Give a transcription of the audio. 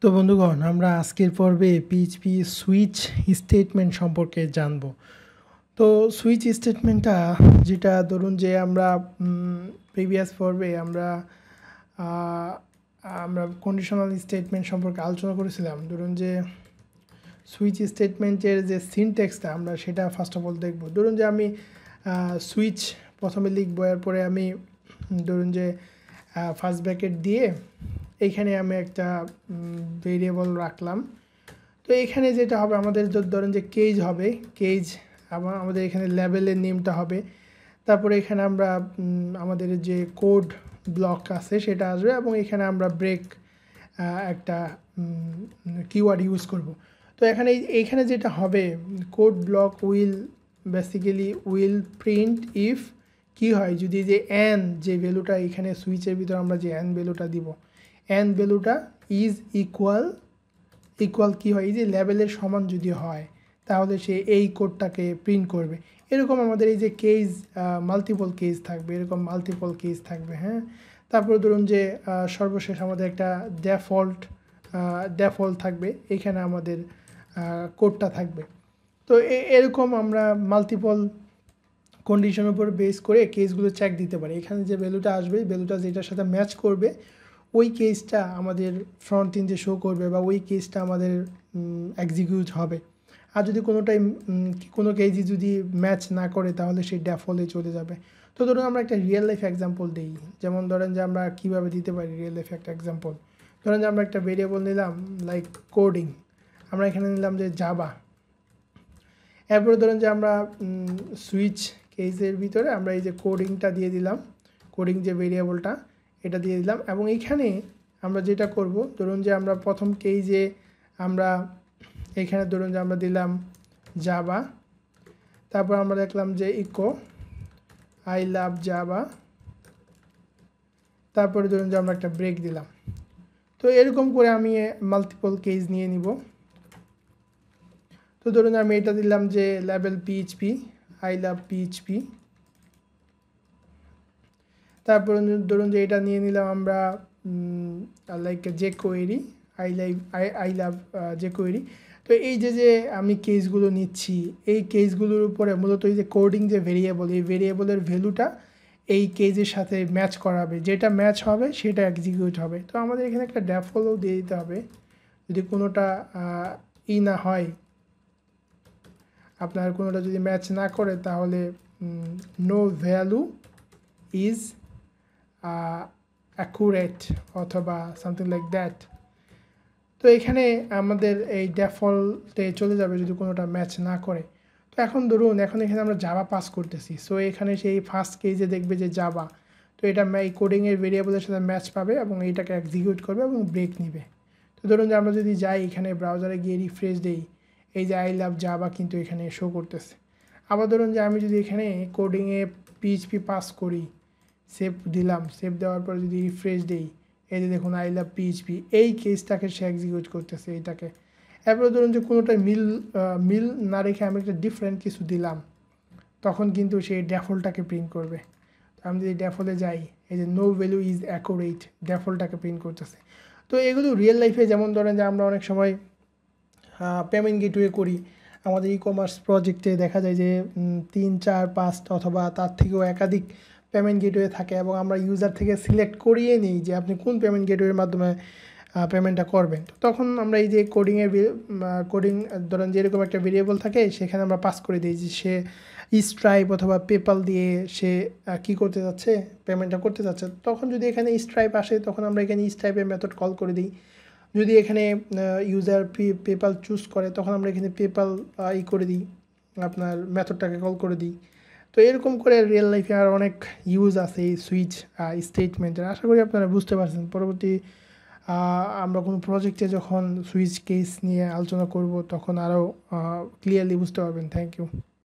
তো বন্ধুগণ, আমরা আজকের পর্বে পিএইচপি সুইচ স্টেটমেন্ট সম্পর্কে জানব। তো সুইচ স্টেটমেন্টটা যেটা ধরুন যে আমরা প্রিভিয়াস পর্বে আমরা কন্ডিশনাল স্টেটমেন্ট সম্পর্কে আলোচনা করেছিলাম। ধরুন যে সুইচ স্টেটমেন্টের যে সিনট্যাক্সটা আমরা সেটা ফার্স্ট অফ অল দেখব। ধরুন যে আমি সুইচ প্রথমে লিখবো, এরপরে আমি ধরুন যে ফার্স্ট ব্র্যাকেট দিয়ে এইখানে আমি একটা ভেরিয়েবল রাখলাম। তো এখানে যেটা হবে আমাদের ধরুন যে কেজ হবে, কেজ আমাদের এখানে লেভেলের নেমটা হবে। তারপরে এখানে আমরা আমাদের যে কোড ব্লক আছে সেটা আসবে এবং এখানে আমরা ব্রেক একটা কিওয়ার্ড ইউজ করব। তো এইখানে যেটা হবে, code block basically will print if কি হয়, যদি যে এন যে ভ্যালুটা এখানে সুইচের ভিতরে আমরা যে এন ভ্যালুটা দিব, এন ভ্যালুটা ইজ ইকুয়াল কি হয়, এই যে লেভেলের সমান যদি হয় তাহলে সে এই কোডটাকে প্রিন্ট করবে। এরকম আমাদের এই যে কেস মাল্টিপল কেস থাকবে, এরকম মাল্টিপল কেস থাকবে। হ্যাঁ, তারপরে ধরুন যে সর্বশেষ আমাদের একটা ডেফল্ট থাকবে, এখানে আমাদের কোডটা থাকবে। তো এরকম আমরা মাল্টিপল কন্ডিশনের উপর বেস করে কেসগুলো চেক দিতে পারি। এখানে যে ভ্যালুটা আসবে, ভ্যালুটা যেটার সাথে ম্যাচ করবে ওই কেসটা আমাদের ফ্রন্ট এন্ডে শো করবে বা ওই কেসটা আমাদের এক্সিকিউট হবে। আর যদি কোনো কেসই যদি ম্যাচ না করে তাহলে সেই ডেফল্টে চলে যাবে। তো ধরুন আমরা একটা রিয়েল লাইফ এক্সাম্পল দিই, যেমন ধরেন যে আমরা কীভাবে দিতে পারি রিয়েল লাইফ একটা এক্সাম্পল। ধরেন যে আমরা একটা ভেরিয়েবল নিলাম লাইক কোডিং, আমরা এখানে নিলাম যে জাভা। এরপরে ধরেন যে আমরা সুইচ কেসের ভিতরে আমরা এই যে কোডিংটা দিয়ে দিলাম, কোডিং যে ভেরিয়েবলটা এটা দিয়ে দিলাম। এবং এইখানে আমরা যেটা করব, ধরুন যে আমরা প্রথম কেসে আমরা এখানে ধরুন যে আমরা দিলাম জাভা, তারপর আমরা দেখলাম যে ইকো আই লাভ জাভা, তারপরে ধরুন যে আমরা একটা ব্রেক দিলাম। তো এরকম করে আমি মাল্টিপল কেস নিয়ে নিব। তো ধরুন আমি এটা দিলাম যে level PHP I love PHP, তারপর ধরুন যে এটা নিয়ে নিলাম আমরা like jQuery I love jQuery। তো এই যে আমি কেসগুলো নিচ্ছি, এই কেসগুলোর উপরে মূলত এই যে কোডিং যে ভেরিয়েবল, এই ভেরিয়েবলের ভ্যালুটা এই কেসের সাথে ম্যাচ করাবে, যেটা ম্যাচ হবে সেটা এক্সিকিউট হবে। তো আমাদের এখানে একটা ডেফল্টও দিয়ে দিতে হবে, যদি কোনোটা না হয়, আপনার কোনোটা যদি ম্যাচ না করে তাহলে নো ভ্যালু ইজ অ্যাকুরেট অথবা সামথিং লাইক দ্যাট। তো এখানে আমাদের এই ডেফল্টে চলে যাবে যদি কোনোটা ম্যাচ না করে। তো এখন ধরুন এখানে আমরা জাভা পাস করতেছি, সো এখানে সেই ফার্স্ট কেজে দেখবে যে জাভা, তো এটা এই কোডিংয়ের ভেরিয়েবলের সাথে ম্যাচ পাবে এবং এইটাকে এক্সিকিউট করবে এবং ব্রেক নিবে। তো ধরুন যে আমরা যদি যাই এখানে ব্রাউজারে গিয়ে রিফ্রেশ দিই, এই যে আই লাভ জাভা কিন্তু এখানে শো করতেছে। আবার ধরুন যে আমি যদি এখানে কোডিংয়ে পিএইচপি পাস করি, সেভ দিলাম, সেভ দেওয়ার পর যদি রিফ্রেশ দিই, এই যে দেখুন আই লাভ পিএইচপি, এই কেসটাকে সে এক্সিকিউট করতেছে এইটাকে। এরপরে ধরুন যে কোনোটা মিল না রেখে আমি একটা ডিফারেন্ট কিছু দিলাম, তখন কিন্তু সে ডেফল্টটাকে প্রিন্ট করবে। তো আমি যদি ডেফল্টে যাই, এই যে নো ভ্যালু ইজ অ্যাকুরেট, ডেফল্টটাকে প্রিন্ট করতেছে। তো এগুলো রিয়েল লাইফে, যেমন ধরেন যে আমরা অনেক সময় পেমেন্ট গেটওয়ে করি, আমাদের ই কমার্স প্রজেক্টে দেখা যায় যে 3, 4, 5 অথবা তার থেকেও একাধিক পেমেন্ট গেটওয়ে থাকে এবং আমরা ইউজার থেকে সিলেক্ট করিয়ে নিই যে আপনি কোন পেমেন্ট গেটওয়ের মাধ্যমে পেমেন্টটা করবেন। তো তখন আমরা এই যে কোডিং ধরেন যে এরকম একটা ভেরিয়েবল থাকে, সেখানে আমরা পাস করে দিই যে সে স্ট্রাইপ অথবা পেপাল দিয়ে সে কী করতে যাচ্ছে, পেমেন্টটা করতে যাচ্ছে। তখন যদি এখানে স্ট্রাইপ আসে তখন আমরা এখানে স্ট্রাইপের মেথড কল করে দিই। যদি এখানে ইউজার পেপাল চুজ করে তখন আমরা এখানে পেপাল করে দিই, আপনার মেথডটাকে কল করে দিই। তো এরকম করে রিয়েল লাইফে আর অনেক ইউজ আছে এই সুইচ স্টেটমেন্টের। আশা করি আপনারা বুঝতে পারছেন। পরবর্তী আমরা কোনো প্রজেক্টে যখন সুইচ কেস নিয়ে আলোচনা করব তখন আরও ক্লিয়ারলি বুঝতে পারবেন। Thank you.